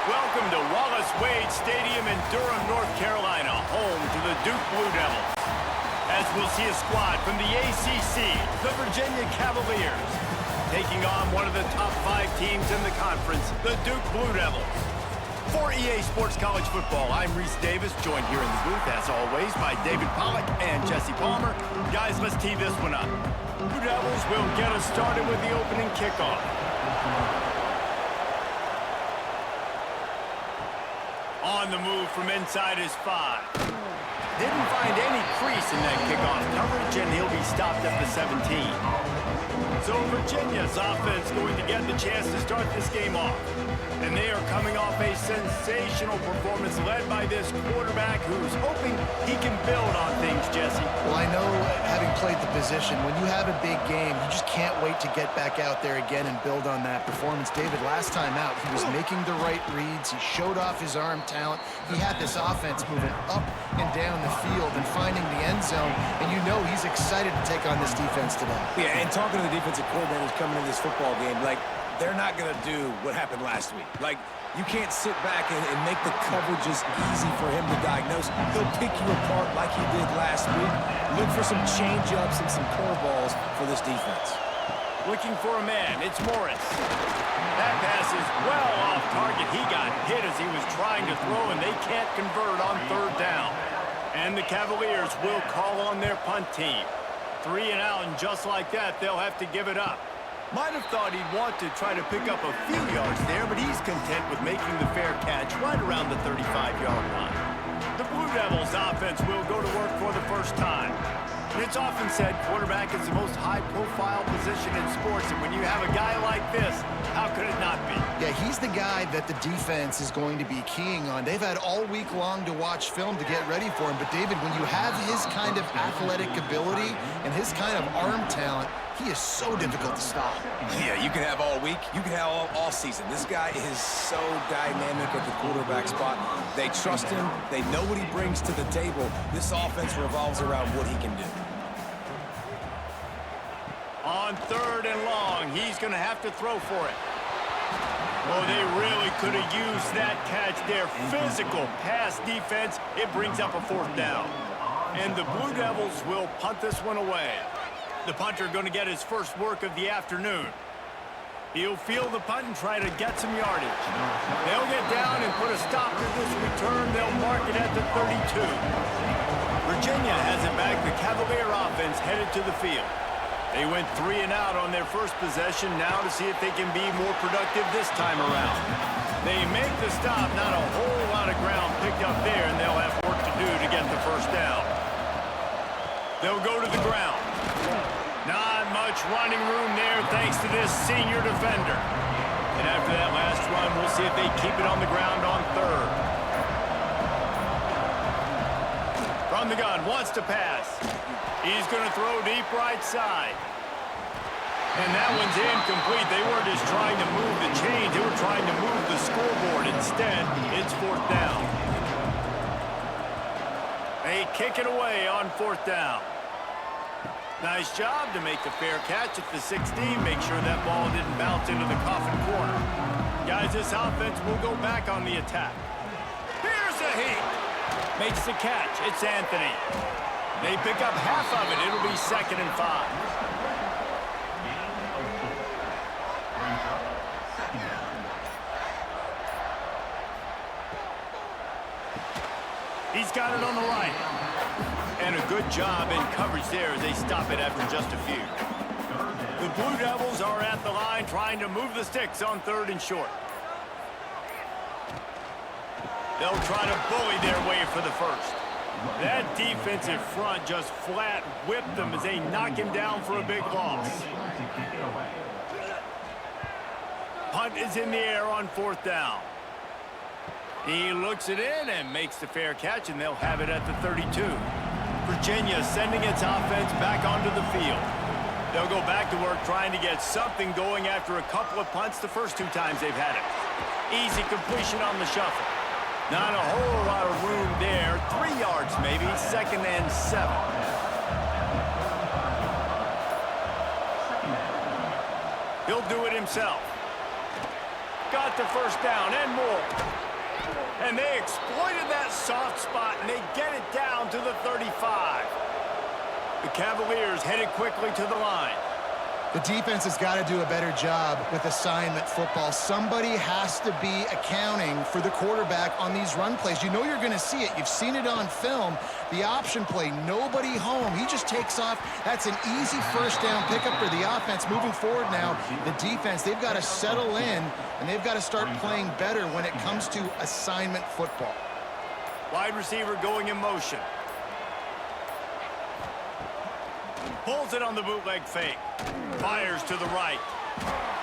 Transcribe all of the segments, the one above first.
Welcome to Wallace Wade Stadium in Durham, North Carolina, home to the Duke Blue Devils. As we'll see a squad from the ACC, the Virginia Cavaliers, taking on one of the top 5 teams in the conference, the Duke Blue Devils. For EA Sports College Football, I'm Reese Davis, joined here in the booth, as always, by David Pollack and Jesse Palmer. Guys, let's tee this one up. Blue Devils will get us started with the opening kickoff. On the move from inside his 5. Didn't find any crease in that kickoff coverage, and he'll be stopped at the 17. So Virginia's offense going to get the chance to start this game off. And they are coming off a sensational performance led by this quarterback who's hoping he can build on things, Jesse. Well, I know, having played the position, when you have a big game, you just can't wait to get back out there again and build on that performance. David, last time out, he was making the right reads. He showed off his arm talent. He had this offense moving up and down the field and finding the end zone. And you know he's excited to take on this defense today. Yeah, and talking to the defensive coordinators coming in this football game, like, they're not going to do what happened last week. Like, you can't sit back and make the coverages easy for him to diagnose. He'll pick you apart like he did last week. Look for some change-ups and some curveballs for this defense. Looking for a man, it's Morris. That pass is well off target. He got hit as he was trying to throw, and they can't convert on 3rd down. And the Cavaliers will call on their punt team. 3 and out, and just like that, they'll have to give it up. Might have thought he'd want to try to pick up a few yards there, but he's content with making the fair catch right around the 35-yard line. The Blue Devils offense will go to work for the first time. And it's often said quarterback is the most high-profile position in sports, and when you have a guy like this, how could it not be? Yeah, he's the guy that the defense is going to be keying on. They've had all week long to watch film to get ready for him, but David, when you have his kind of athletic ability and his kind of arm talent, he is so difficult to stop. Yeah, you can have all week. You can have all season. This guy is so dynamic at the quarterback spot. They trust him. They know what he brings to the table. This offense revolves around what he can do. On 3rd and long, he's going to have to throw for it. Oh, they really could have used that catch there. Physical pass defense. It brings up a 4th down. And the Blue Devils will punt this one away. The punter going to get his first work of the afternoon. He'll field the punt and try to get some yardage. They'll get down and put a stop to this return. They'll mark it at the 32. Virginia has it back. The Cavalier offense headed to the field. They went 3 and out on their first possession, now to see if they can be more productive this time around. They make the stop, not a whole lot of ground picked up there, and they'll have work to do to get the first down. They'll go to the ground. Not much running room there thanks to this senior defender. And after that last run, we'll see if they keep it on the ground on 3rd. From the gun, wants to pass. He's going to throw deep right side. And that one's incomplete. They weren't just trying to move the chains. They were trying to move the scoreboard. Instead, it's 4th down. They kick it away on 4th down. Nice job to make the fair catch at the 16. Make sure that ball didn't bounce into the coffin corner. Guys, this offense will go back on the attack. Here's a heat. Makes the catch. It's Anthony. They pick up half of it. It'll be 2nd and 5. He's got it on the right. And a good job in coverage there as they stop it after just a few. The Blue Devils are at the line trying to move the sticks on 3rd and short. They'll try to bully their way for the first. That defensive front just flat whipped them as they knock him down for a big loss. Punt is in the air on 4th down. He looks it in and makes the fair catch, and they'll have it at the 32. Virginia sending its offense back onto the field. They'll go back to work trying to get something going after a couple of punts the first 2 times they've had it. Easy completion on the shuffle. Not a whole lot of room there. 3 yards maybe, 2nd and 7. He'll do it himself. Got the first down and more. And they exploited that soft spot, and they get it down to the 35. The Cavaliers headed quickly to the line. The defense has got to do a better job with assignment football. Somebody has to be accounting for the quarterback on these run plays. You know you're going to see it. You've seen it on film. The option play, nobody home. He just takes off. That's an easy first down pickup for the offense. Moving forward now, the defense, they've got to settle in, and they've got to start playing better when it comes to assignment football. Wide receiver going in motion. Pulls it on the bootleg fake. Fires to the right.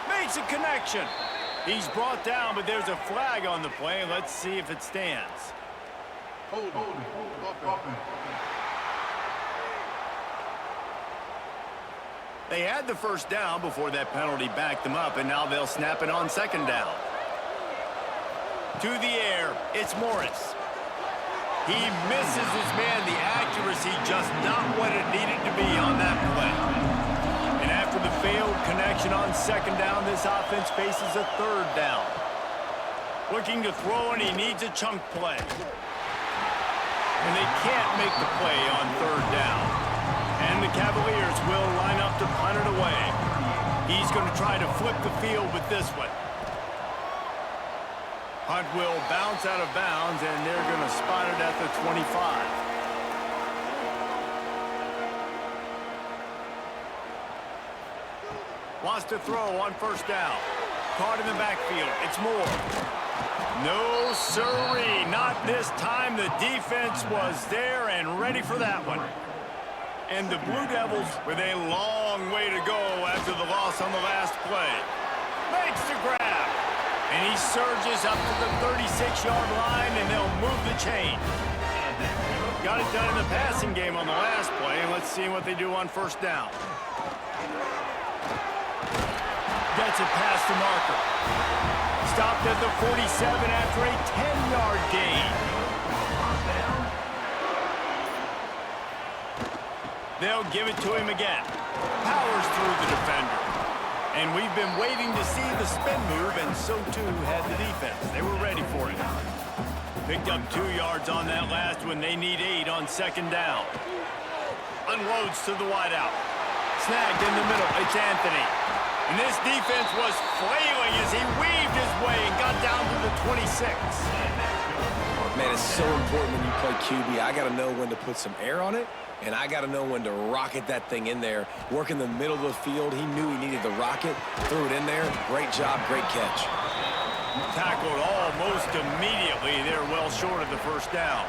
Makes a connection. He's brought down, but there's a flag on the play. Let's see if it stands. Hold. They had the first down before that penalty backed them up, and now they'll snap it on second down. To the air, it's Morris. He misses his man. The accuracy just not what it needed to be on that play. And after the failed connection on second down, this offense faces a third down. Looking to throw, and he needs a chunk play. And they can't make the play on third down. And the Cavaliers will line up to punt it away. He's going to try to flip the field with this one. Punt will bounce out of bounds, and they're going to spot it at the 25. Wants to throw on first down. Caught in the backfield. It's Moore. No, sirree. Not this time. The defense was there and ready for that one. And the Blue Devils with a long way to go after the loss on the last play. Makes the grab. And he surges up to the 36-yard line, and they'll move the chain. Got it done in the passing game on the last play, and let's see what they do on first down. Gets it past the marker. Stopped at the 47 after a 10-yard gain. They'll give it to him again. Powers through the defender. And we've been waiting to see the spin move, and so too had the defense. They were ready for it. Picked up 2 yards on that last one. They need 8 on second down. Unloads to the wideout. Snagged in the middle. It's Anthony. And this defense was flailing as he weaved his way and got down to the 26. Man, it's so important when you play QB. I got to know when to put some air on it, and I got to know when to rocket that thing in there. Work in the middle of the field. He knew he needed the rocket. Threw it in there. Great job. Great catch. Tackled almost immediately. They're well short of the first down.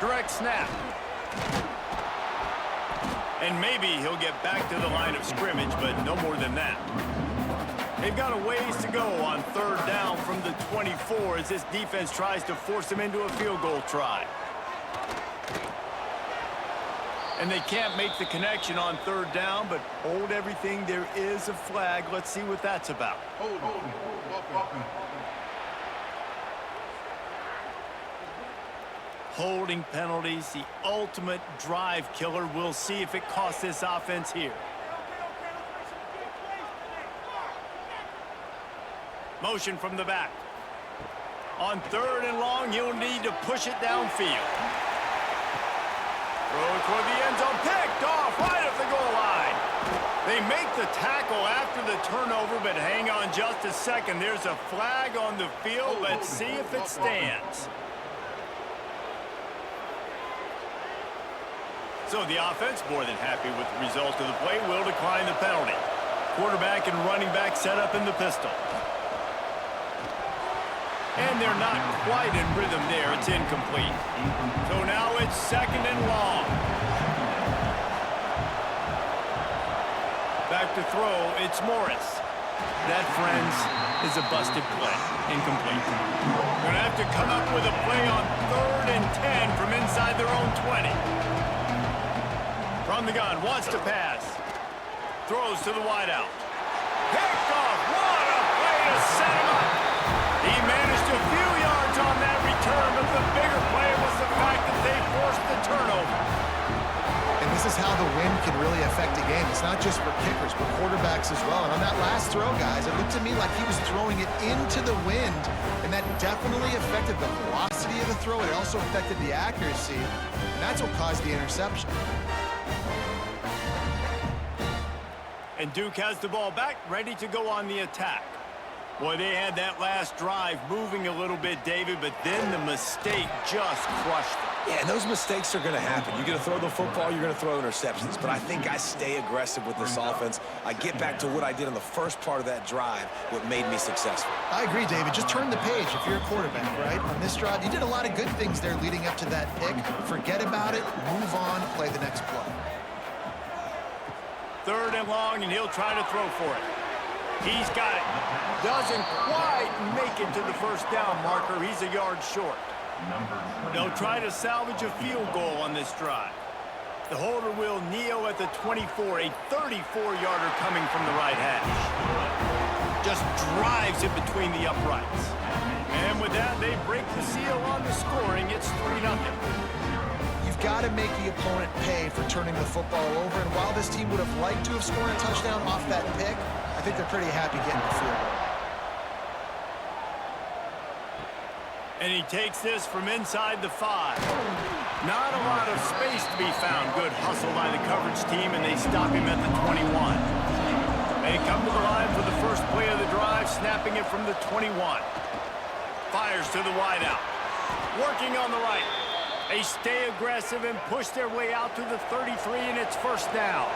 Direct snap. And maybe he'll get back to the line of scrimmage, but no more than that. They've got a ways to go on third down from the 24 as this defense tries to force them into a field goal try. And they can't make the connection on third down, but hold everything. There is a flag. Let's see what that's about. Holding penalties, the ultimate drive killer. We'll see if it costs this offense here. Motion from the back. On third and long, you'll need to push it downfield. Throw toward the end zone, picked off right at the goal line. They make the tackle after the turnover, but hang on just a second. There's a flag on the field. Let's see if it stands. So the offense, more than happy with the result of the play, will decline the penalty. Quarterback and running back set up in the pistol. And they're not quite in rhythm there. It's incomplete. So now it's second and long. Back to throw, it's Morris. That, friends, is a busted play. Incomplete. Gonna have to come up with a play on third and 10 from inside their own 20. From the gun, wants to pass. Throws to the wideout. Picked off. What a play to set him up. He managed a few yards on that return, but the bigger play was the fact that they forced the turnover. And this is how the wind can really affect a game. It's not just for kickers, but quarterbacks as well. And on that last throw, guys, it looked to me like he was throwing it into the wind, and that definitely affected the velocity of the throw. It also affected the accuracy, and that's what caused the interception. And Duke has the ball back, ready to go on the attack. Boy, they had that last drive moving a little bit, David, but then the mistake just crushed them. Yeah, and those mistakes are going to happen. You're going to throw the football, you're going to throw interceptions. But I think I stay aggressive with this offense. I get back to what I did in the first part of that drive, what made me successful. I agree, David. Just turn the page if you're a quarterback, right? On this drive, you did a lot of good things there leading up to that pick. Forget about it, move on, play the next play. 3rd and long, and he'll try to throw for it. He's got it. Doesn't quite make it to the first down marker. He's a yard short. They'll try to salvage a field goal on this drive. The holder will kneel at the 24, a 34-yarder coming from the right hash. Just drives it between the uprights. And with that, they break the seal on the scoring. It's 3-0. You've got to make the opponent pay for turning the football over, and while this team would have liked to have scored a touchdown off that pick, I think they're pretty happy getting the field goal. And he takes this from inside the 5. Not a lot of space to be found. Good hustle by the coverage team, and they stop him at the 21. They come to the line for the first play of the drive, snapping it from the 21. Fires to the wideout. Working on the right. They stay aggressive and push their way out to the 33, and it's first down.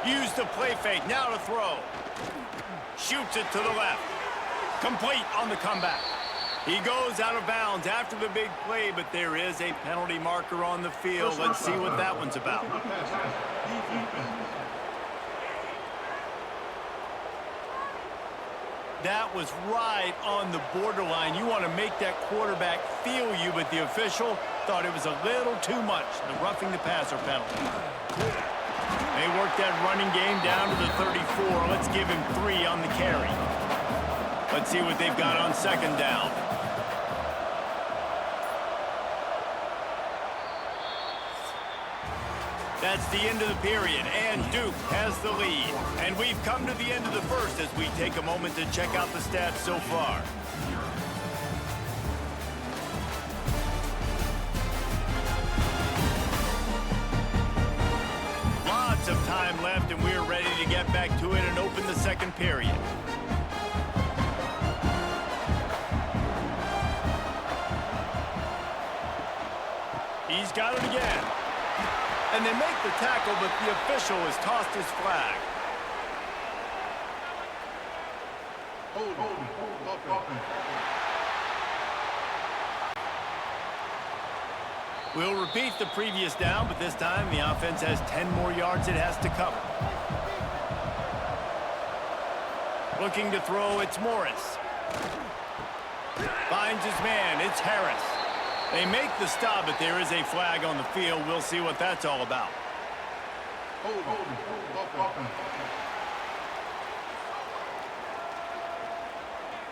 Use the play fake, now to throw. Shoots it to the left. Complete on the comeback. He goes out of bounds after the big play, but there is a penalty marker on the field. Let's see what that one's about. That was right on the borderline. You want to make that quarterback feel you, but the official thought it was a little too much, the roughing the passer penalty. They work that running game down to the 34. Let's give him 3 on the carry. Let's see what they've got on 2nd down. That's the end of the period, and Duke has the lead. And we've come to the end of the first as we take a moment to check out the stats so far. Lots of time left, and we're ready to get back to it and open the 2nd period. He's got it again. And they make the tackle, but the official has tossed his flag. We'll repeat the previous down, but this time the offense has 10 more yards it has to cover. Looking to throw, it's Morris. Finds his man, it's Harris. They make the stop, but there is a flag on the field. We'll see what that's all about.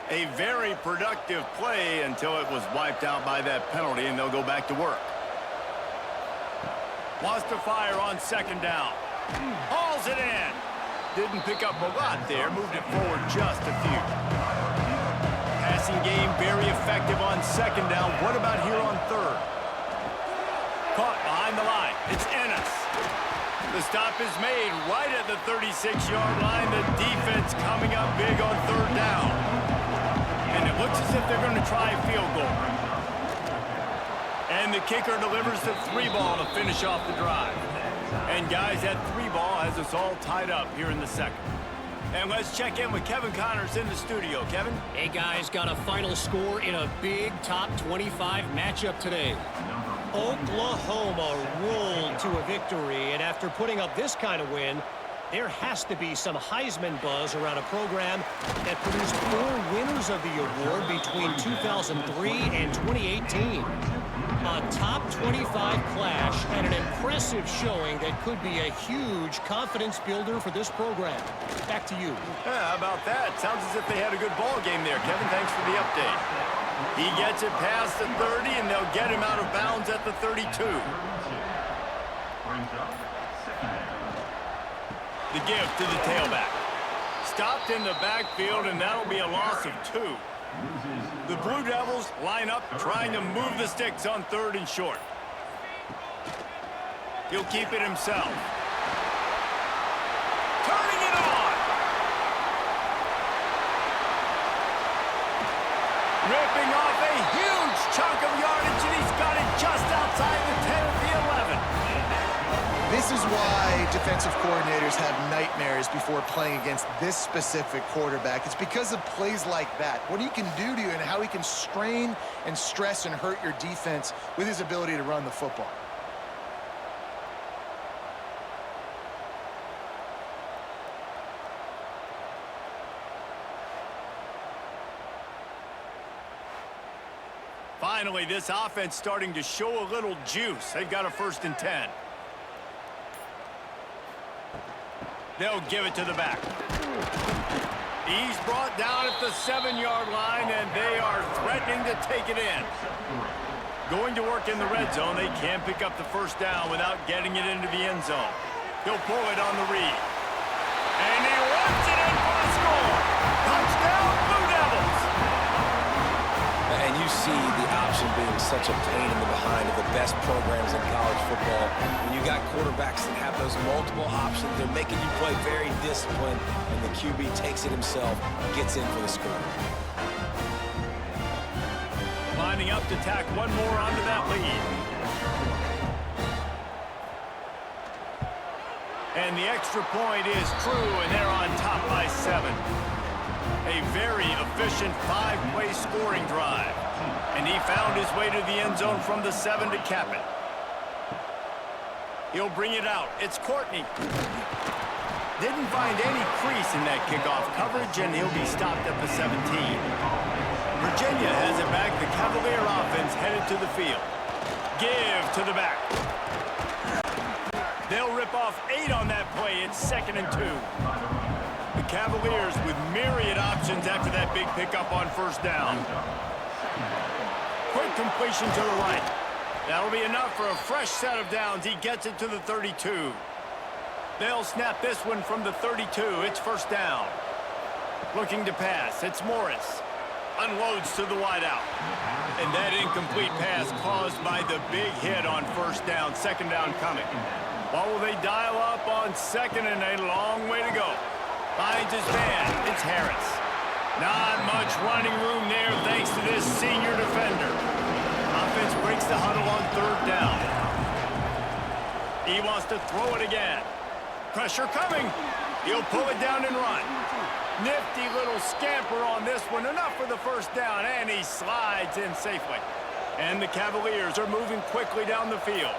A very productive play until it was wiped out by that penalty, and they'll go back to work. Wants to fire on 2nd down. Hauls it in. Didn't pick up a lot there. Moved it forward just a few. Passing game very effective on 2nd down. What about here on 3rd? Caught behind the line. It's Ennis. The stop is made right at the 36-yard line. The defense coming up big on 3rd down. And it looks as if they're going to try a field goal. And the kicker delivers the 3-ball to finish off the drive. And guys, that 3-ball has us all tied up here in the 2nd. And let's check in with Kevin Connors in the studio. Kevin? Hey, guys, got a final score in a big top 25 matchup today. Oklahoma rolled to a victory, and after putting up this kind of win, there has to be some Heisman buzz around a program that produced 4 winners of the award between 2003 and 2018. A top 25 clash and an impressive showing that could be a huge confidence builder for this program. Back to you. Yeah, how about that? Sounds as if they had a good ball game there, Kevin. Thanks for the update. He gets it past the 30, and they'll get him out of bounds at the 32. The give to the tailback. Stopped in the backfield, and that'll be a loss of 2. The Blue Devils line up trying to move the sticks on 3rd and short. He'll keep it himself. Turning it on! Ripping off a huge chunk of yardage, and he's got it just outside the 10 of the 11. This is why defensive coordinators have nightmares before playing against this specific quarterback. It's because of plays like that. What he can do to you and how he can strain and stress and hurt your defense with his ability to run the football. Finally, this offense starting to show a little juice. They've got a 1st and 10. They'll give it to the back. He's brought down at the 7-yard line, and they are threatening to take it in. Going to work in the red zone. They can't pick up the 1st down without getting it into the end zone. He'll pull it on the read. And he runs it in for a score. Touchdown, Blue Devils. And you see the option being such a pain in the behind of the best programs in college football. When you got quarterbacks that have those multiple options, they're making you play very disciplined, and the QB takes it himself, gets in for the score. Lining up to tack one more onto that lead. And the extra point is true, and they're on top by 7. A very efficient 5-play scoring drive. And he found his way to the end zone from the 7 to cap it. He'll bring it out. It's Courtney. Didn't find any crease in that kickoff coverage, and he'll be stopped at the 17. Virginia has it back. The Cavalier offense headed to the field. Give to the back. They'll rip off 8 on that play. It's 2nd and 2. The Cavaliers with myriad options after that big pickup on 1st down. Quick completion to the right. That'll be enough for a fresh set of downs. He gets it to the 32. They'll snap this one from the 32. It's 1st down. Looking to pass. It's Morris. Unloads to the wideout. And that incomplete pass caused by the big hit on 1st down. 2nd down coming. What will they dial up on 2nd and a long way to go? Finds his man. It's Harris. Not much running room there thanks to this senior defender. Offense breaks the huddle on 3rd down. He wants to throw it again. Pressure coming. He'll pull it down and run. Nifty little scamper on this one. Enough for the 1st down, and he slides in safely. And the Cavaliers are moving quickly down the field.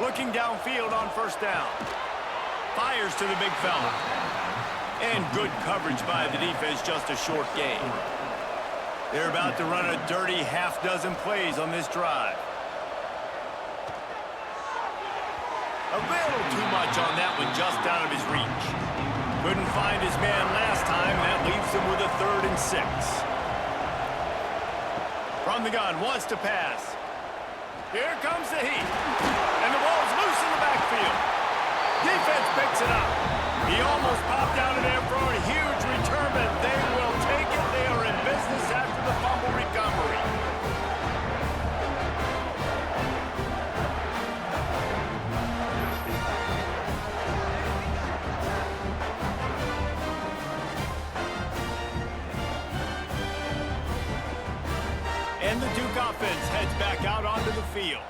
Looking downfield on 1st down. Fires to the big fella. And good coverage by the defense, just a short gain. They're about to run a dirty half-dozen plays on this drive. A little too much on that one, just out of his reach. Couldn't find his man last time. That leaves him with a 3rd and 6. From the gun, wants to pass. Here comes the heat. And the ball's loose in the backfield. Defense picks it up. He almost popped out of there for a huge return, but they will take it. They are in business after the fumble recovery. And the Duke offense heads back out onto the field.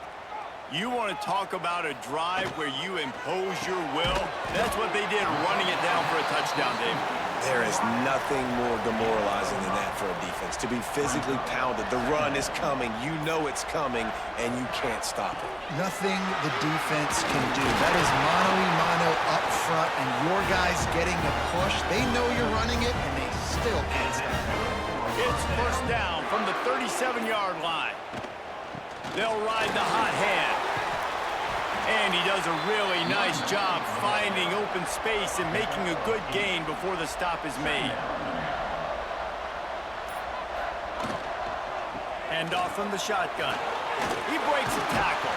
You want to talk about a drive where you impose your will? That's what they did, running it down for a touchdown, Dave. There is nothing more demoralizing than that for a defense. To be physically pounded, the run is coming, you know it's coming, and you can't stop it. Nothing the defense can do. That is mano-a-mano up front, and your guys getting the push. They know you're running it, and they still can't stop it. It's 1st down from the 37-yard line. They'll ride the hot hand. And he does a really nice job finding open space and making a good gain before the stop is made. Handoff from the shotgun. He breaks a tackle.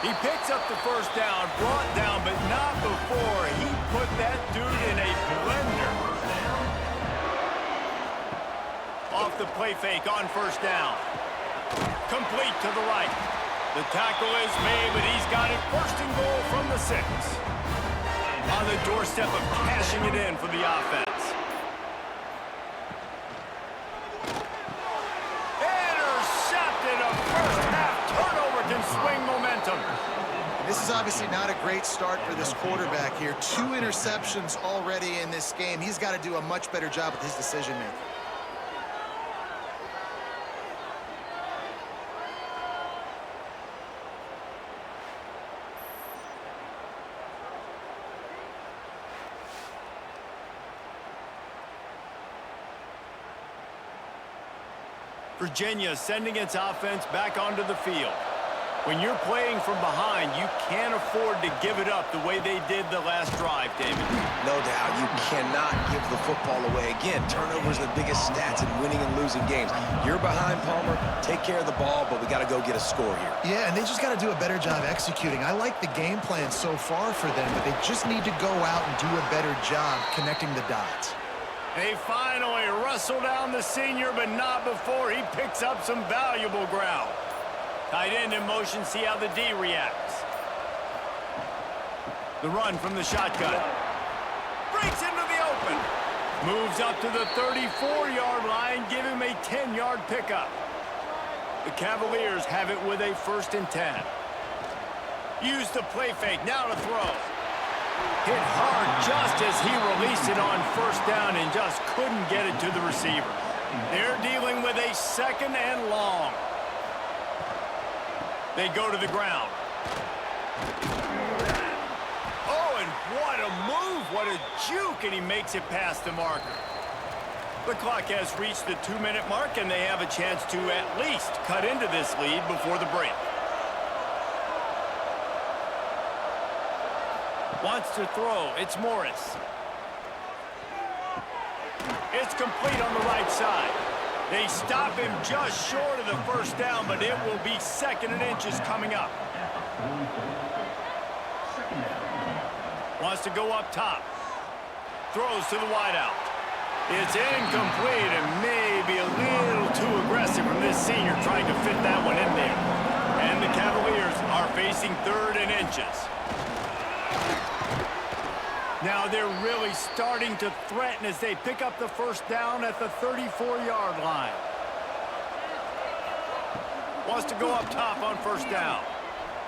He picks up the first down, brought down, but not before he put that dude in a blender. Off the play fake on first down. Complete to the right. The tackle is made, but he's got it first and goal from the 6. On the doorstep of cashing it in for the offense. Intercepted. A first half turnover can swing momentum. This is obviously not a great start for this quarterback here. 2 interceptions already in this game. He's got to do a much better job with his decision-making. Virginia sending its offense back onto the field. When you're playing from behind, you can't afford to give it up the way they did the last drive, David. No doubt, you cannot give the football away. Again, turnovers are the biggest stats in winning and losing games. You're behind, Palmer. Take care of the ball, but we got to go get a score here. Yeah, and they just got to do a better job executing. I like the game plan so far for them, but they just need to go out and do a better job connecting the dots. They finally wrestle down the senior, but not before he picks up some valuable ground. Tight end in motion, see how the D reacts. The run from the shotgun. Breaks into the open. Moves up to the 34-yard line, give him a 10-yard pickup. The Cavaliers have it with a 1st and 10. Use the play fake, now to throw. Hit hard just as he released it on first down and just couldn't get it to the receiver. They're dealing with a 2nd and long. They go to the ground. Oh, and what a move, what a juke, and he makes it past the marker. The clock has reached the 2-minute mark, and they have a chance to at least cut into this lead before the break. Wants to throw. It's Morris. It's complete on the right side. They stop him just short of the first down, but it will be 2nd and inches coming up. Wants to go up top. Throws to the wideout. It's incomplete and maybe a little too aggressive from this senior trying to fit that one in there. And the Cavaliers are facing 3rd and inches. Now they're really starting to threaten as they pick up the first down at the 34-yard line. Wants to go up top on first down.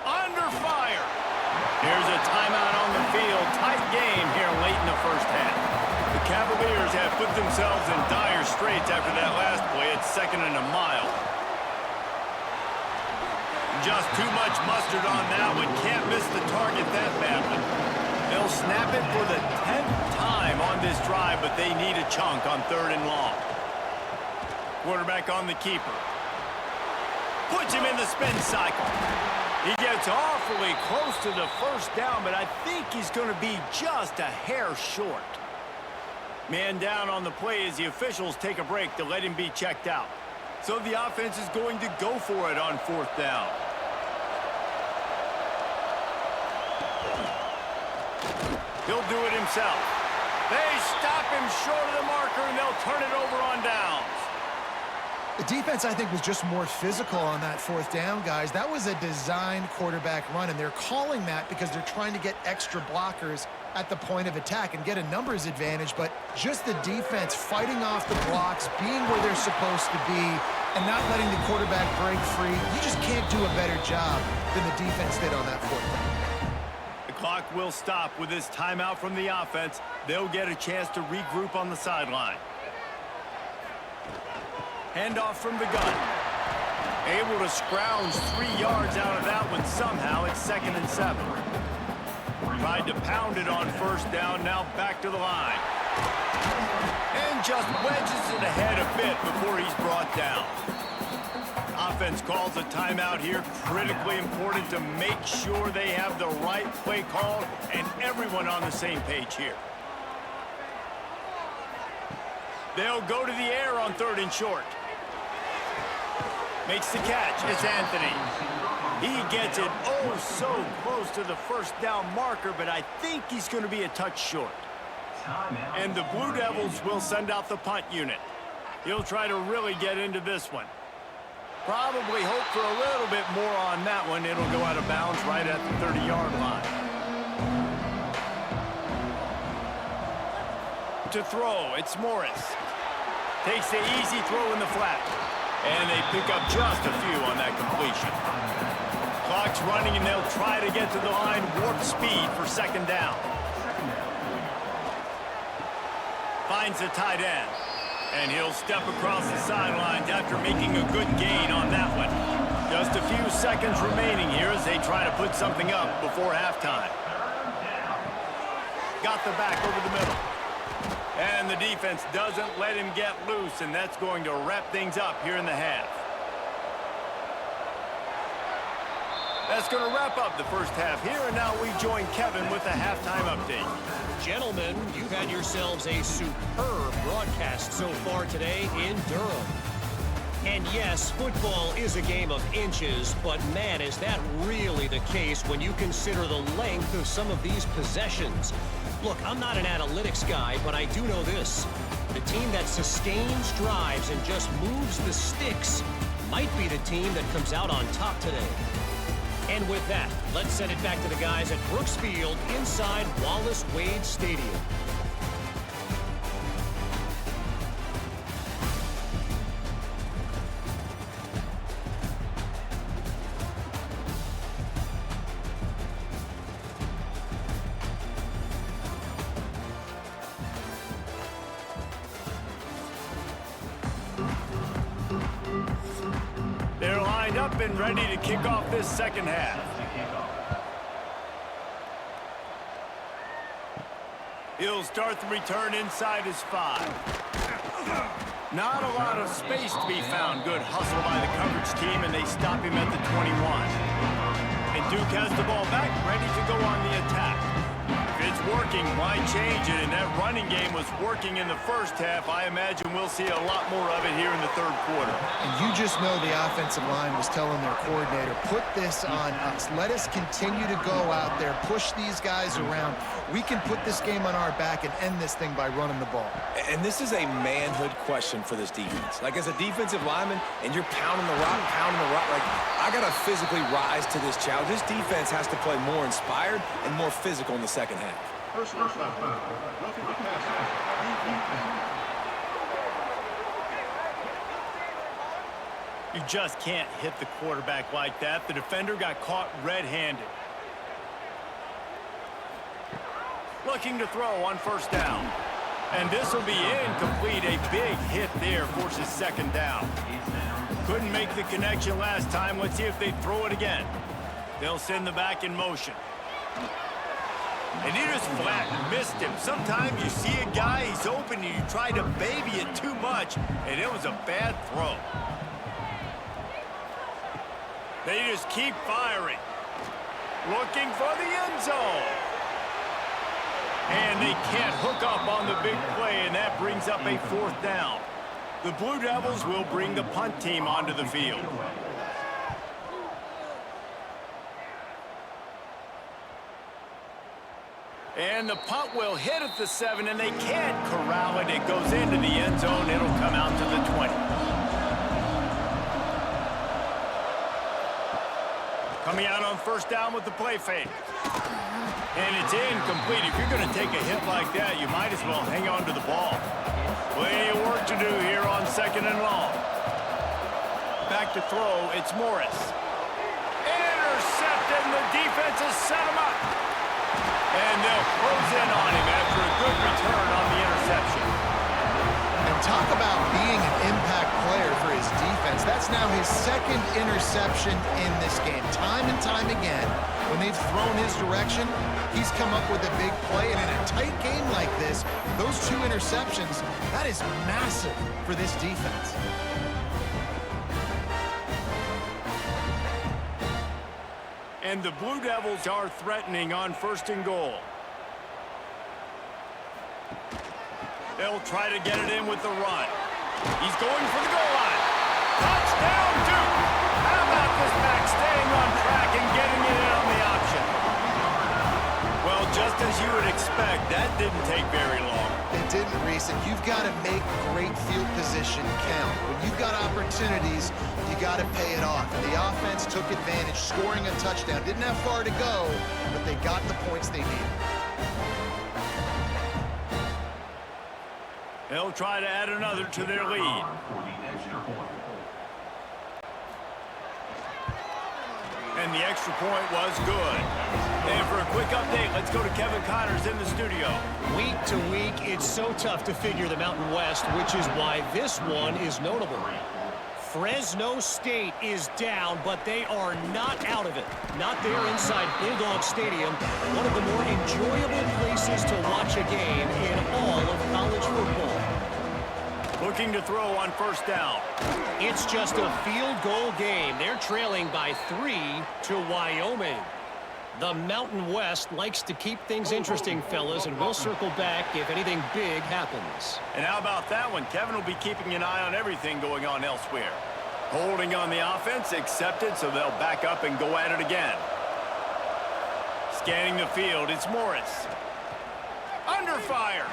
Under fire. Here's a timeout on the field. Tight game here late in the first half. The Cavaliers have put themselves in dire straits after that last play. It's 2nd and a mile. Just too much mustard on that one. Can't miss the target that badly. They'll snap it for the 10th time on this drive, but they need a chunk on 3rd and long. Quarterback on the keeper. Puts him in the spin cycle. He gets awfully close to the first down, but I think he's going to be just a hair short. Man down on the play as the officials take a break to let him be checked out. So the offense is going to go for it on 4th down. He'll do it himself. They stop him short of the marker, and they'll turn it over on downs. The defense, I think, was just more physical on that 4th down, guys. That was a designed quarterback run, and they're calling that because they're trying to get extra blockers at the point of attack and get a numbers advantage, but just the defense fighting off the blocks, being where they're supposed to be, and not letting the quarterback break free. You just can't do a better job than the defense did on that 4th down. Clock will stop with this timeout from the offense. They'll get a chance to regroup on the sideline. Handoff from the gun. Able to scrounge 3 yards out of that one somehow. It's 2nd and 7. Tried to pound it on first down, now back to the line. And just wedges it ahead a bit before he's brought down. Offense calls a timeout here. Critically important to make sure they have the right play called and everyone on the same page here. They'll go to the air on 3rd and short. Makes the catch. It's Anthony. He gets it oh so close to the first down marker, but I think he's going to be a touch short. And the Blue Devils will send out the punt unit. He'll try to really get into this one. Probably hope for a little bit more on that one. It'll go out of bounds right at the 30-yard line. To throw, it's Morris. Takes the easy throw in the flat. And they pick up just a few on that completion. Clock's running, and they'll try to get to the line warp speed for second down. Finds the tight end. And he'll step across the sidelines after making a good gain on that one. Just a few seconds remaining here as they try to put something up before halftime. Got the back over the middle. And the defense doesn't let him get loose, and that's going to wrap things up here in the half. That's going to wrap up the first half here, and now we join Kevin with the halftime update. Gentlemen, you've had yourselves a superb broadcast so far today in Durham. And yes, football is a game of inches, but man, is that really the case when you consider the length of some of these possessions. Look, I'm not an analytics guy, but I do know this. The team that sustains drives and just moves the sticks might be the team that comes out on top today. And with that, let's send it back to the guys at Brooks Field inside Wallace Wade Stadium. They're lined up and ready to kick off this second half. He'll start the return inside his 5. Not a lot of space to be found. Good hustle by the coverage team, and they stop him at the 21. And Duke has the ball back, ready to go on the attack. If it's working, why change it? And that running game was working in the first half. I imagine we'll see a lot more of it here in the third quarter. And you just know the offensive line was telling their coordinator, put this on us. Let us continue to go out there, push these guys around. We can put this game on our back and end this thing by running the ball. And this is a manhood question for this defense. Like, as a defensive lineman, and you're pounding the rock, like, I got to physically rise to this challenge. This defense has to play more inspired and more physical in the second half. You just can't hit the quarterback like that. The defender got caught red-handed. Looking to throw on first down. And this will be incomplete. A big hit there forces second down. Couldn't make the connection last time. Let's see if they throw it again. They'll send the back in motion. And he just flat missed him. Sometimes you see a guy, he's open, and you try to baby it too much, and it was a bad throw. They just keep firing. Looking for the end zone. And they can't hook up on the big play, and that brings up a fourth down. The Blue Devils will bring the punt team onto the field. And the punt will hit at the 7, and they can't corral it. It goes into the end zone. It'll come out to the 20. Coming out on first down with the play fake. And it's incomplete. If you're going to take a hit like that, you might as well hang on to the ball. Plenty of work to do here on second and long. Back to throw, it's Morris. Intercepted, and the defense has set him up. And they'll close in on him after a good return on the interception. And talk about being an impact player for his defense. That's now his second interception in this game. Time and time again, when they've thrown his direction, he's come up with a big play. And in a tight game like this, those 2 interceptions, that is massive for this defense. And the Blue Devils are threatening on first and goal. They'll try to get it in with the run. He's going for the goal line. Touchdown, Duke! this back, staying on track and getting it in on the option. Well, just as you would expect, that didn't take very long. It didn't, Reese, and you've got to make great field position count. When you've got opportunities, you got to pay it off. And the offense took advantage, scoring a touchdown. Didn't have far to go, but they got the points they needed. They'll try to add another to their lead. And the extra point was good. And for a quick update, let's go to Kevin Connors in the studio. Week to week, it's so tough to figure the Mountain West, which is why this one is notable. Fresno State is down, but they are not out of it. Not there inside Bulldog Stadium, one of the more enjoyable places to watch a game in all of college football. Looking to throw on first down. It's just a field goal game. They're trailing by 3 to Wyoming. The Mountain West likes to keep things interesting, fellas, and we'll circle back if anything big happens. And how about that one? Kevin will be keeping an eye on everything going on elsewhere. Holding on the offense, accepted, so they'll back up and go at it again. Scanning the field, it's Morris. Under fire.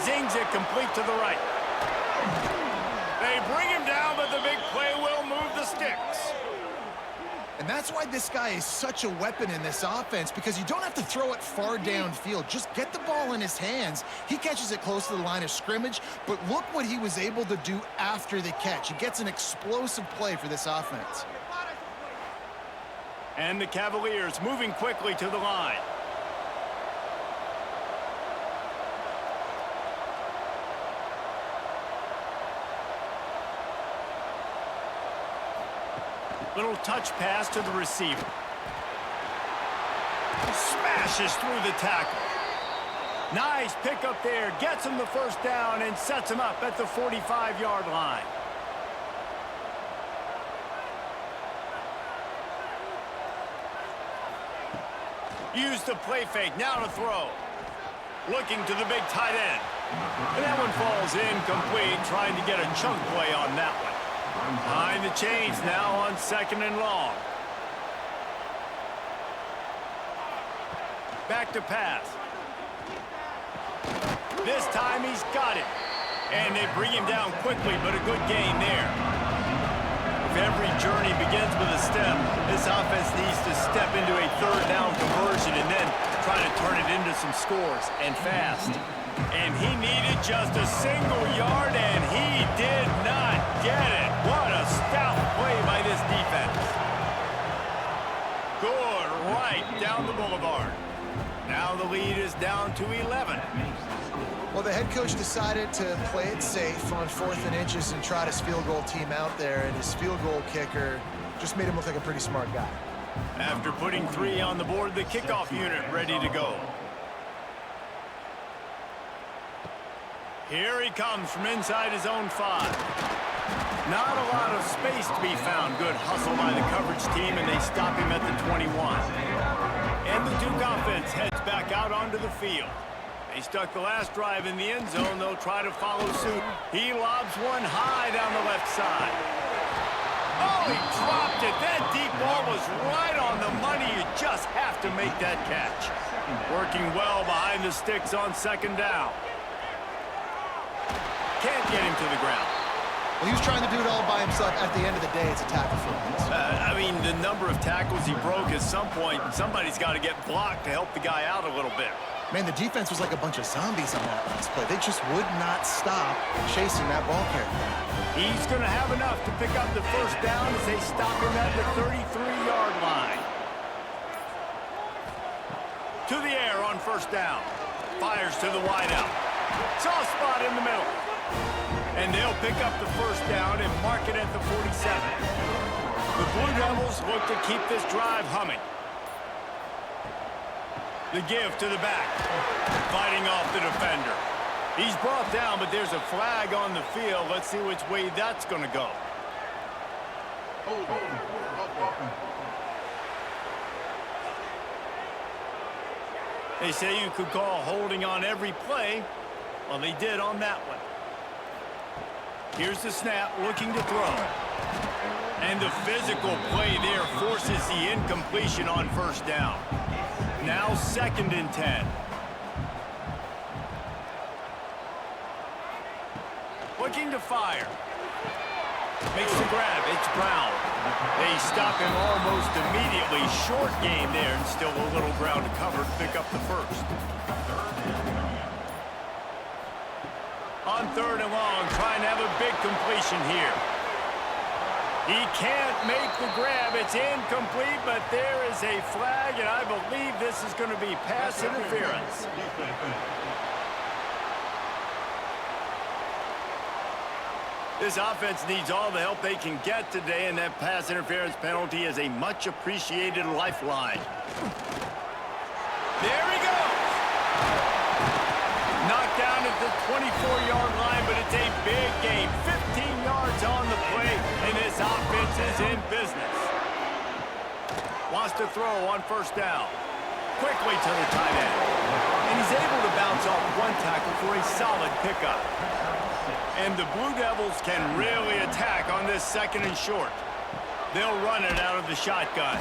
Zings it complete to the right. They bring him down, but the big play will move the sticks. And that's why this guy is such a weapon in this offense, because you don't have to throw it far downfield. Just get the ball in his hands. He catches it close to the line of scrimmage, but look what he was able to do after the catch. He gets an explosive play for this offense. And the Cavaliers moving quickly to the line. Little touch pass to the receiver. Smashes through the tackle. Nice pick up there. Gets him the first down and sets him up at the 45-yard line. Use the play fake. Now to throw. Looking to the big tight end. And that one falls incomplete. Trying to get a chunk play on that one. Behind the chains now on 2nd and long. Back to pass. This time he's got it. And they bring him down quickly, but a good gain there. If every journey begins with a step, this offense needs to step into a 3rd down conversion and then try to turn it into some scores, and fast. And he needed just a single yard, and he did not get it. What a stout play by this defense. Good, right down the boulevard. Now the lead is down to 11. Well, the head coach decided to play it safe on 4th and inches and trot his field goal team out there, and his field goal kicker just made him look like a pretty smart guy. After putting 3 on the board, the kickoff unit ready to go. Here he comes from inside his own 5. Not a lot of space to be found. Good hustle by the coverage team, and they stop him at the 21. And the Duke offense heads back out onto the field. They stuck the last drive in the end zone. They'll try to follow suit. He lobs one high down the left side. Oh, he dropped it. That deep ball was right on the money. You just have to make that catch. Working well behind the sticks on 2nd down. Can't get him to the ground. Well, he was trying to do it all by himself. At the end of the day, it's a tackle for him. I mean, the number of tackles he broke at some point, somebody's got to get blocked to help the guy out a little bit. Man, the defense was like a bunch of zombies on that last play. They just would not stop chasing that ball carrier. He's going to have enough to pick up the first down as they stop him at the 33-yard line. To the air on first down. Fires to the wideout. Soft spot in the middle. And they'll pick up the first down and mark it at the 47. The Blue Devils look to keep this drive humming. The give to the back. Fighting off the defender. He's brought down, but there's a flag on the field. Let's see which way that's going to go. They say you could call holding on every play. Well, they did on that one. Here's the snap, looking to throw. And the physical play there forces the incompletion on first down. Now 2nd and 10. Looking to fire. Makes the grab. It's Brown. They stop him almost immediately. Short game there, and still a little ground to cover to pick up the first. On 3rd and long, trying to have a big completion here. He can't make the grab. It's incomplete, but there is a flag, and I believe this is going to be pass interference. This offense needs all the help they can get today, and that pass interference penalty is a much-appreciated lifeline. There he goes! Knocked down at the 24-yard line, but it's a big game. 15 yards on the play, and this offense is in business. Wants to throw on first down. Quickly to the tight end. And he's able to bounce off one tackle for a solid pickup. And the Blue Devils can really attack on this 2nd and short. They'll run it out of the shotgun.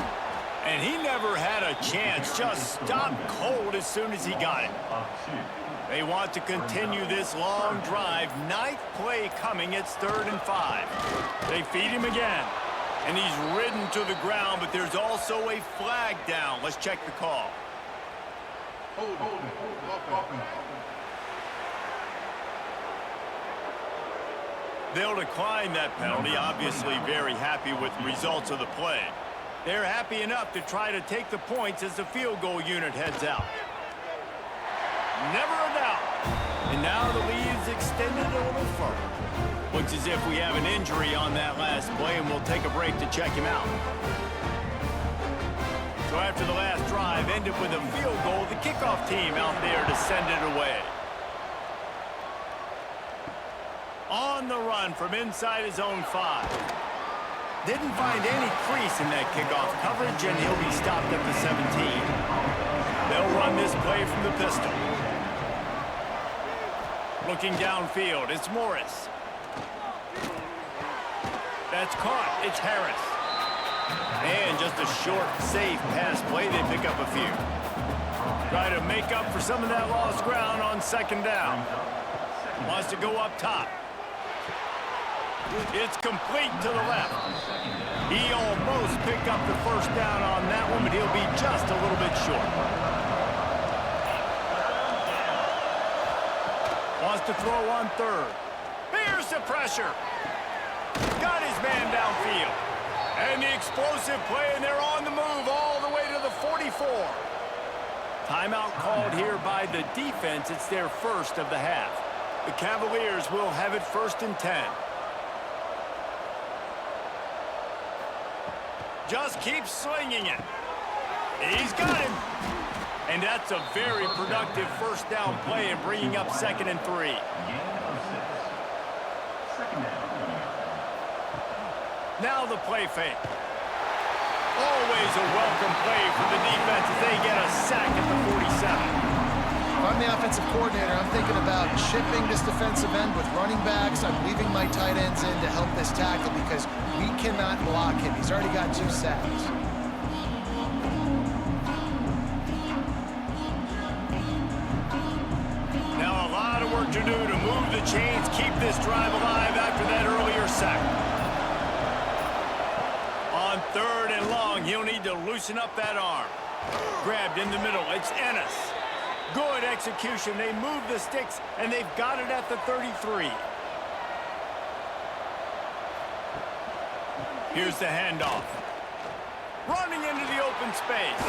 And he never had a chance, just stopped cold as soon as he got it. They want to continue this long drive. 9th play coming. It's 3rd and 5. They feed him again. And he's ridden to the ground, but there's also a flag down. Let's check the call. They'll decline that penalty, obviously very happy with the results of the play. They're happy enough to try to take the points as the field goal unit heads out. Never a doubt. And now the lead is extended a little further. Looks as if we have an injury on that last play, and we'll take a break to check him out. So after the last drive ended with a field goal, the kickoff team out there to send it away. On the run from inside his own 5. Didn't find any crease in that kickoff coverage, and he'll be stopped at the 17. They'll run this play from the pistol. Looking downfield, it's Morris. That's caught. It's Harris. And just a short, safe pass play. They pick up a few. Try to make up for some of that lost ground on 2nd down. Wants to go up top. It's complete to the left. He almost picked up the first down on that one, but he'll be just a little bit short. Wants to throw on 3rd. Here's the pressure. Got his man downfield. And the explosive play, and they're on the move all the way to the 44. Timeout called here by the defense. It's their first of the half. The Cavaliers will have it 1st and 10. Just keeps slinging it. He's got him. And that's a very productive first down play and bringing up 2nd and 3. Now the play fake. Always a welcome play for the defense as they get a sack at the 47. If I'm the offensive coordinator, I'm thinking about chipping this defensive end with running backs. I'm leaving my tight ends in to help this tackle because we cannot block him. He's already got 2 sacks. Now a lot of work to do to move the chains, keep this drive alive after that earlier sack. On 3rd and long, he'll need to loosen up that arm. Grabbed in the middle, it's Ennis. Good execution. They move the sticks, and they've got it at the 33. Here's the handoff. Running into the open space.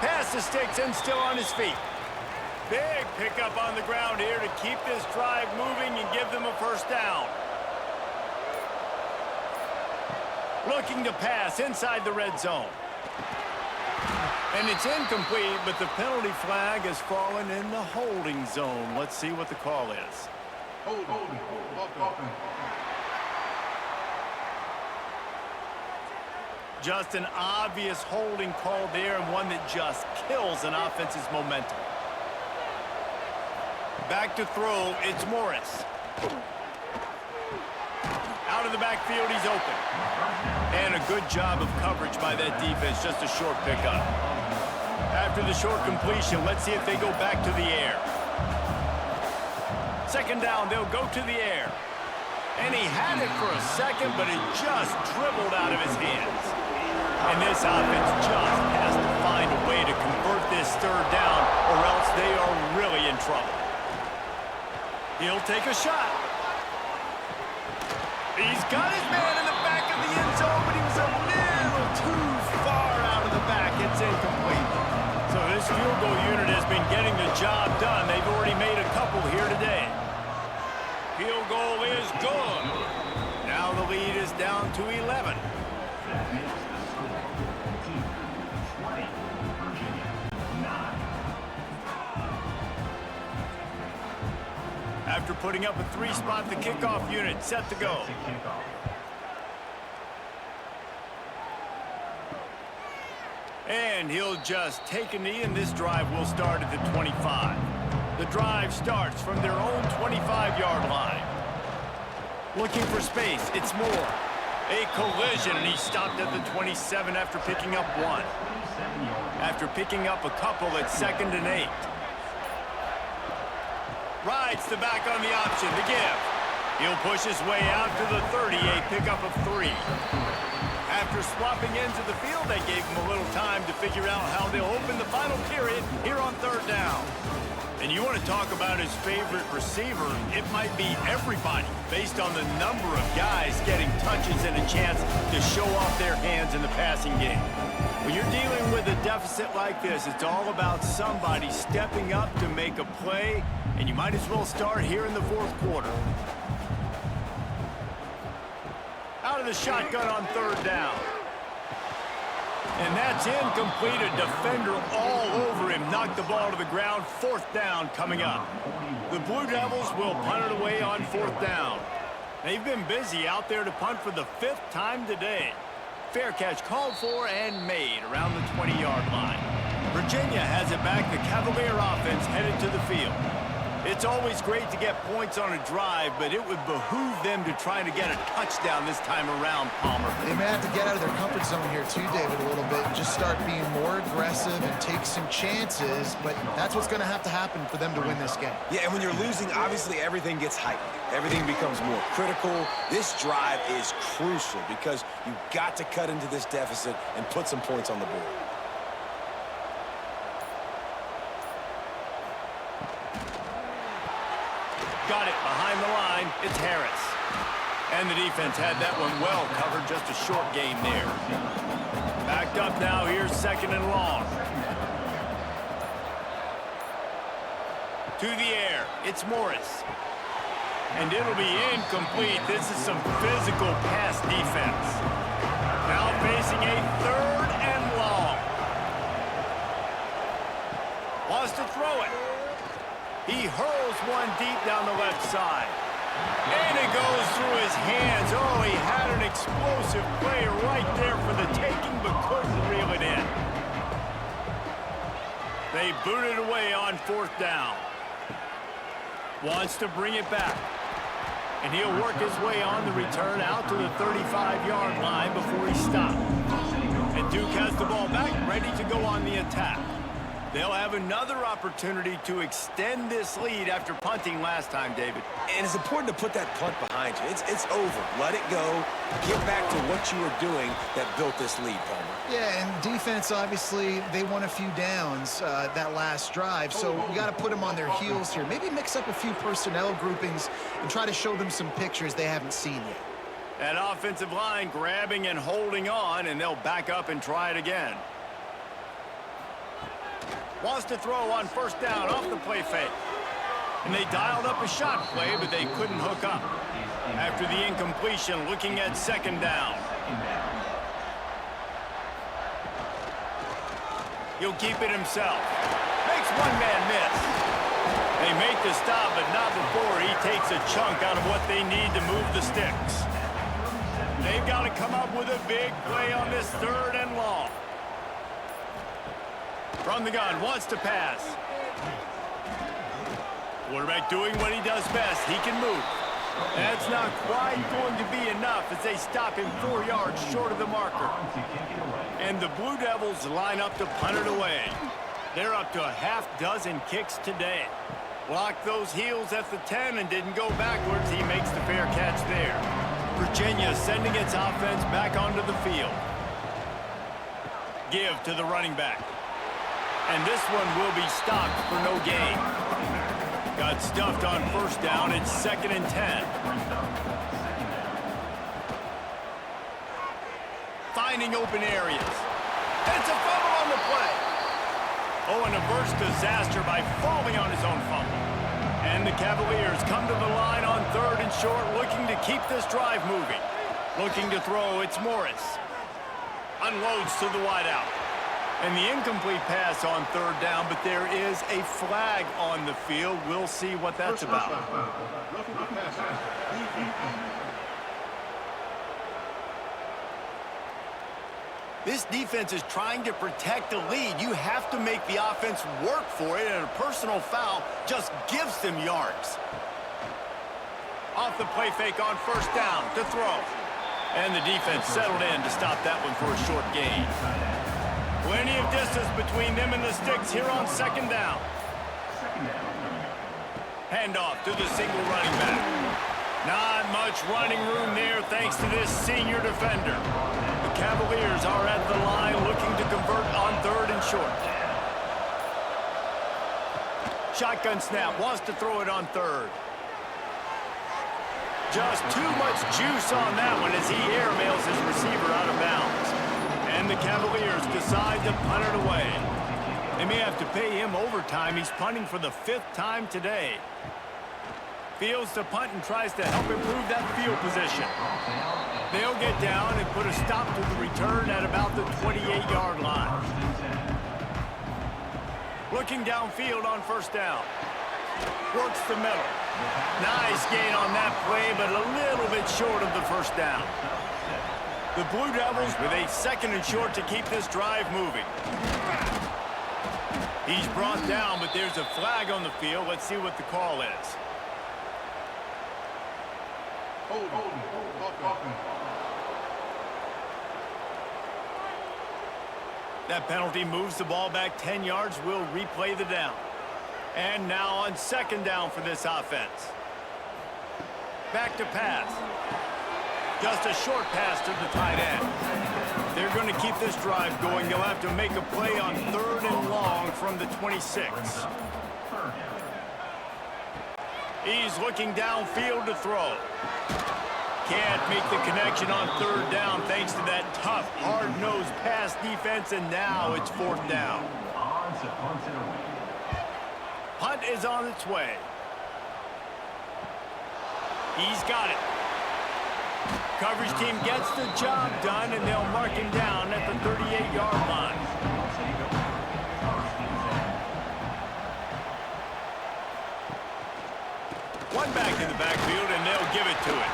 Past the sticks and still on his feet. Big pickup on the ground here to keep this drive moving and give them a first down. Looking to pass inside the red zone. And it's incomplete, but the penalty flag has fallen in the holding zone. Let's see what the call is. Just an obvious holding call there, and one that just kills an offense's momentum. Back to throw, it's Morris. Out Out of the backfield, he's open. And a good job of coverage by that defense, just a short pickup. After the short completion, let's see if they go back to the air. Second down, they'll go to the air. And he had it for a second, but it just dribbled out of his hands. And this offense just has to find a way to convert this third down, or else they are really in trouble. He'll take a shot. He's got his man in the back of the end zone, but he was a little too far out of the back. It's incomplete. So this field goal unit has been getting the job done. They've already made a couple here today. Field goal is good. Now the lead is down to 11. After putting up a three-spot, the kickoff unit set to go. And he'll just take a knee, and this drive will start at the 25. The drive starts from their own 25-yard line. Looking for space, it's Moore. A collision, and he stopped at the 27 after picking up one. After picking up a couple at 2nd and 8. Rides the back on the option, the give. He'll push his way out to the 30, a pickup of 3. After swapping into the field, they gave him a little time to figure out how they'll open the final period here on 3rd down. And you want to talk about his favorite receiver, it might be everybody, based on the number of guys getting touches and a chance to show off their hands in the passing game. When you're dealing with a deficit like this, it's all about somebody stepping up to make a play, and you might as well start here in the 4th quarter. Out of the shotgun on 3rd down. And that's incomplete. A defender all over him. Knocked the ball to the ground. 4th down coming up. The Blue Devils will punt it away on 4th down. They've been busy out there to punt for the 5th time today. Fair catch called for and made around the 20-yard line. Virginia has it back. The Cavalier offense headed to the field. It's always great to get points on a drive, but it would behoove them to try to get a touchdown this time around, Palmer. They may have to get out of their comfort zone here too, David, a little bit, and just start being more aggressive and take some chances, but that's what's going to have to happen for them to win this game. Yeah, and when you're losing, obviously everything gets heightened. Everything becomes more critical. This drive is crucial because you've got to cut into this deficit and put some points on the board. Got it behind the line. It's Harris. And the defense had that one well covered. Just a short gain there. Backed up now. Here's 2nd and long. To the air. It's Morris. And it'll be incomplete. This is some physical pass defense. Now facing a 3rd and long. Wants to throw it. He hurls one deep down the left side. And it goes through his hands. Oh, he had an explosive play right there for the taking, but couldn't reel it in. They boot it away on 4th down. Wants to bring it back. And he'll work his way on the return out to the 35-yard line before he stopped. And Duke has the ball back, ready to go on the attack. They'll have another opportunity to extend this lead after punting last time, David. And it's important to put that punt behind you. It's over. Let it go. Get back to what you were doing that built this lead, Palmer. Yeah, and defense, obviously, they won a few downs that last drive, so you got to put them on their heels here. Maybe mix up a few personnel groupings and try to show them some pictures they haven't seen yet. That offensive line grabbing and holding on, and they'll back up and try it again. Wants to throw on 1st down off the play fake. And they dialed up a shot play, but they couldn't hook up. After the incompletion, looking at 2nd down. He'll keep it himself. Makes one man miss. They make the stop, but not before he takes a chunk out of what they need to move the sticks. They've got to come up with a big play on this 3rd and long. From the gun, wants to pass. Quarterback doing what he does best. He can move. That's not quite going to be enough as they stop him 4 yards short of the marker. And the Blue Devils line up to punt it away. They're up to a half dozen kicks today. Blocked those heels at the 10 and didn't go backwards. He makes the fair catch there. Virginia sending its offense back onto the field. Give to the running back. And this one will be stopped for no gain. Got stuffed on first down. It's 2nd and 10. Finding open areas. It's a fumble on the play. Oh, an averse disaster by falling on his own fumble. And the Cavaliers come to the line on 3rd and short, looking to keep this drive moving. Looking to throw, it's Morris. Unloads to the wideout. And the incomplete pass on 3rd down, but there is a flag on the field. We'll see what that's about. This defense is trying to protect the lead. You have to make the offense work for it, and a personal foul just gives them yards. Off the play fake on 1st down to throw. And the defense settled in to stop that one for a short gain. Plenty of distance between them and the sticks here on 2nd down. Handoff to the single running back. Not much running room there thanks to this senior defender. The Cavaliers are at the line looking to convert on 3rd and short. Shotgun snap, wants to throw it on 3rd. Just too much juice on that one as he airmails his receiver out of bounds. And the Cavaliers decide to punt it away. They may have to pay him overtime. He's punting for the 5th time today. Fields to punt and tries to help improve that field position. They'll get down and put a stop to the return at about the 28-yard line. Looking downfield on 1st down. Works the middle. Nice gain on that play, but a little bit short of the 1st down. The Blue Devils with a 2nd and short to keep this drive moving. He's brought down, but there's a flag on the field. Let's see what the call is. That penalty moves the ball back 10 yards. We'll replay the down. And now on 2nd down for this offense. Back to pass. Just a short pass to the tight end. They're going to keep this drive going. They'll have to make a play on 3rd and long from the 26. He's looking downfield to throw. Can't make the connection on 3rd down thanks to that tough, hard-nosed pass defense, and now it's 4th down. Punt is on its way. He's got it. Coverage team gets the job done, and they'll mark him down at the 38-yard line. One back in the backfield, and they'll give it to him.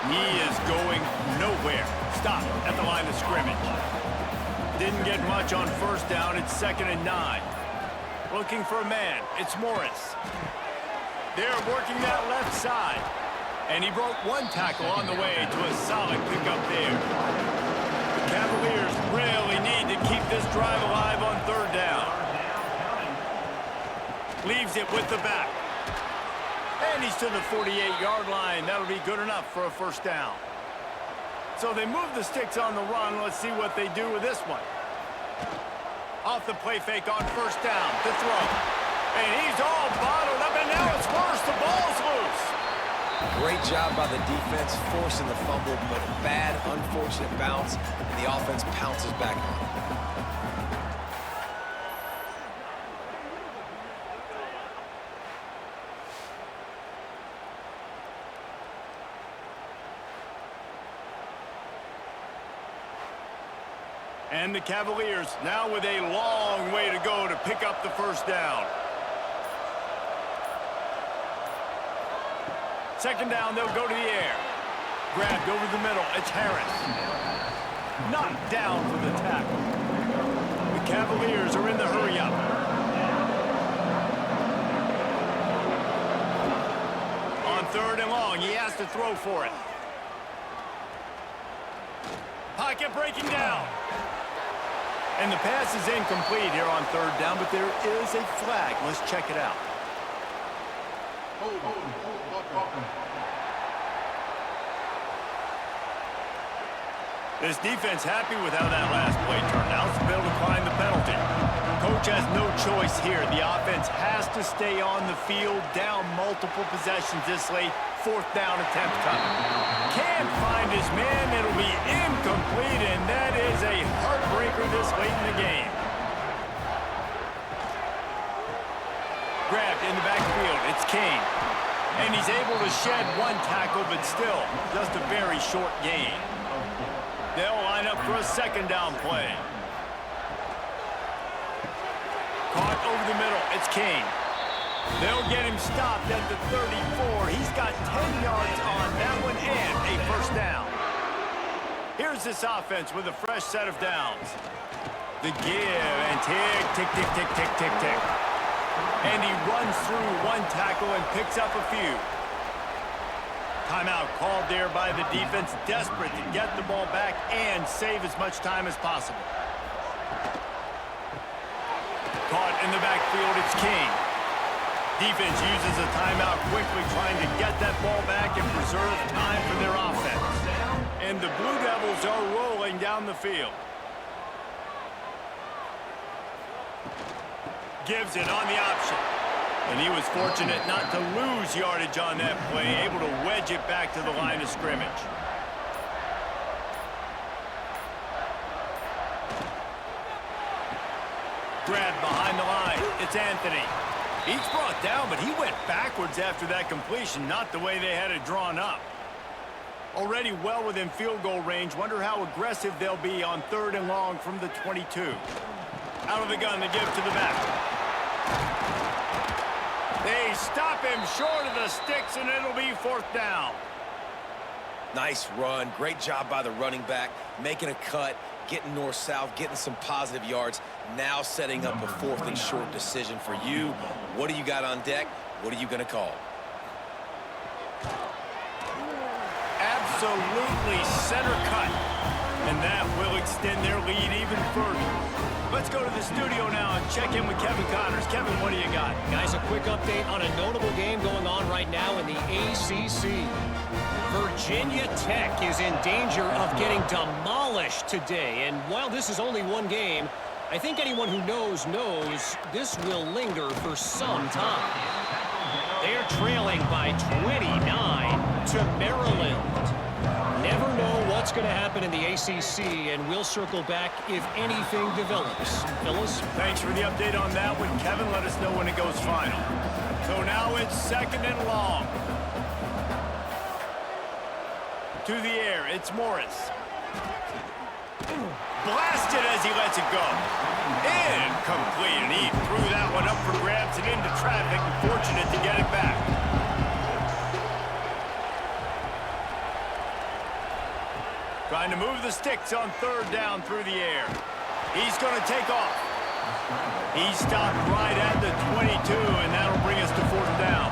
He is going nowhere. Stop at the line of scrimmage. Didn't get much on 1st down. It's 2nd and 9. Looking for a man. It's Morris. They're working that left side. And he broke one tackle on the way to a solid pickup there. The Cavaliers really need to keep this drive alive on 3rd down. Leaves it with the back. And he's to the 48-yard line. That'll be good enough for a 1st down. So they move the sticks on the run. Let's see what they do with this one. Off the play fake on 1st down to throw. And he's all bottled up, and now it's worse. The ball's loose. Great job by the defense forcing the fumble, but a bad, unfortunate bounce, and the offense pounces back on it. And the Cavaliers now with a long way to go to pick up the 1st down. 2nd down, they'll go to the air. Grabbed over the middle, it's Harris. Knocked down for the tackle. The Cavaliers are in the hurry-up. On 3rd and long, he has has to throw for it. Pocket breaking down. And the pass is incomplete here on third down, but there is a flag. Let's check it out. This defense happy with how that last play turned out, so they'll decline the penalty. Coach has no choice here. The offense has to stay on the field, down multiple possessions this late. Fourth down attempt coming. Can't find his man. It'll be incomplete, and that is a heartbreaker this late in the game. Grabbed in the backfield. It's Kane. And he's able to shed one tackle, but still just a very short gain. They'll line up for a second down play. Caught over the middle. It's Kane. They'll get him stopped at the 34. He's got 10 yards on that one and a first down. Here's this offense with a fresh set of downs. The give and tick, tick, tick, tick, tick, tick, tick. And he runs through one tackle and picks up a few. Timeout called there by the defense, desperate to get the ball back and save as much time as possible. Caught in the backfield, it's King. Defense uses a timeout quickly, trying to get that ball back and preserve time for their offense. And the Blue Devils are rolling down the field. Gives it on the option. And he was fortunate not to lose yardage on that play, able to wedge it back to the line of scrimmage. Grabbed behind the line. It's Anthony. He's brought down, but he went backwards after that completion, not the way they had it drawn up. Already well within field goal range. Wonder how aggressive they'll be on third and long from the 22. Out of the gun, the give to the back. They stop him short of the sticks, and it'll be fourth down. Nice run. Great job by the running back, making a cut, getting north-south, getting some positive yards. Now setting up a fourth and short decision for you. What do you got on deck? What are you going to call? Absolutely center cut. And that will extend their lead even further. Let's go to the studio now and check in with Kevin Connors. Kevin, what do you got? Guys, a quick update on a notable game going on right now in the ACC. Virginia Tech is in danger of getting demolished today. And while this is only one game, I think anyone who knows this will linger for some time. They're trailing by 29 to Maryland. Never know what's going to happen in the ACC, and we'll circle back if anything develops. Fellas? Thanks for the update on that one, Kevin. Let us know when it goes final. So now it's second and long. To the air, it's Morris. Blasted as he lets it go. Incomplete, and he threw that one up for grabs and into traffic, and fortunate to get it back. Trying to move the sticks on third down through the air. He's going to take off. He stopped right at the 22, and that'll bring us to fourth down.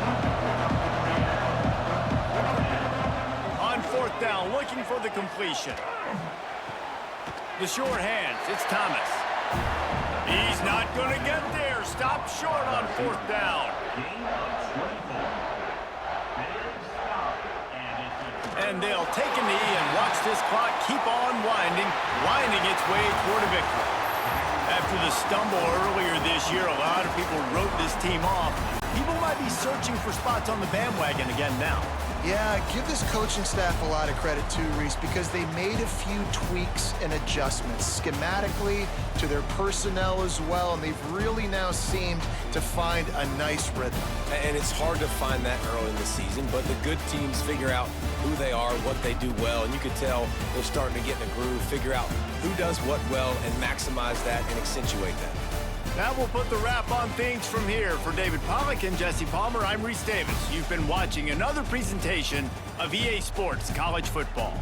On fourth down, looking for the completion. The short hands, it's Thomas. He's not going to get there. Stop short on fourth down. And they'll take a knee and watch this clock keep on winding its way toward a victory. After the stumble earlier this year, a lot of people wrote this team off. People might be searching for spots on the bandwagon again now. Yeah, give this coaching staff a lot of credit too, Reese, because they made a few tweaks and adjustments schematically to their personnel as well, and they've really now seemed to find a nice rhythm. And it's hard to find that early in the season, but the good teams figure out who they are, what they do well, and you can tell they're starting to get in a groove, figure out who does what well, and maximize that and accentuate that. That will put the wrap on things from here. For David Pollack and Jesse Palmer, I'm Reese Davis. You've been watching another presentation of EA Sports College Football.